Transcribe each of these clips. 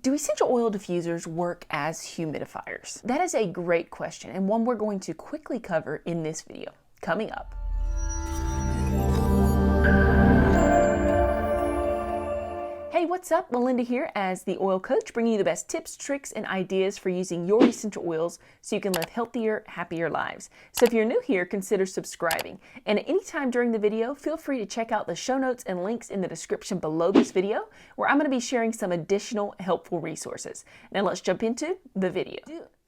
Do essential oil diffusers work as humidifiers? That is a great question, and one we're going to quickly cover in this video. Coming up. Hey, what's up? Melinda here as the oil coach, bringing you the best tips, tricks, and ideas for using your essential oils so you can live healthier, happier lives. So if you're new here, consider subscribing. And at any time during the video, feel free to check out the show notes and links in the description below this video, where I'm going to be sharing some additional helpful resources. Now let's jump into the video.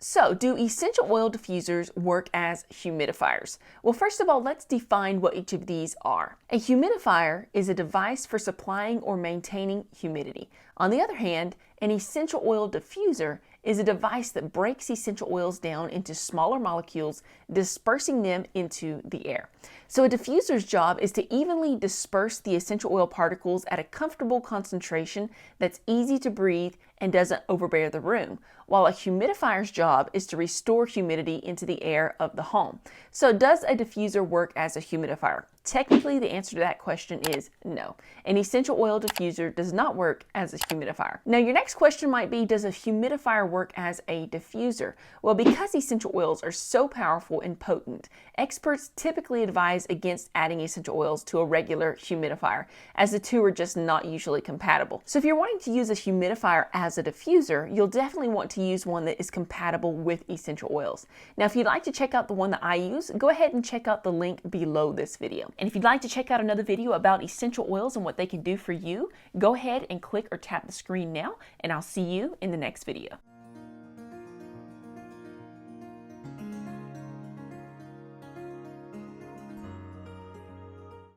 So, do essential oil diffusers work as humidifiers? Well, first of all, let's define what each of these are. A humidifier is a device for supplying or maintaining humidity. On the other hand, an essential oil diffuser is a device that breaks essential oils down into smaller molecules, dispersing them into the air. So a diffuser's job is to evenly disperse the essential oil particles at a comfortable concentration that's easy to breathe and doesn't overbear the room, while a humidifier's job is to restore humidity into the air of the home. So does a diffuser work as a humidifier? Technically, the answer to that question is no. An essential oil diffuser does not work as a humidifier. Now, your next question might be, does a humidifier work as a diffuser? Well, because essential oils are so powerful and potent, experts typically advise against adding essential oils to a regular humidifier, as the two are just not usually compatible. So if you're wanting to use a humidifier as a diffuser, you'll definitely want to use one that is compatible with essential oils. Now, if you'd like to check out the one that I use, go ahead and check out the link below this video. And if you'd like to check out another video about essential oils and what they can do for you, go ahead and click or tap the screen now, and I'll see you in the next video.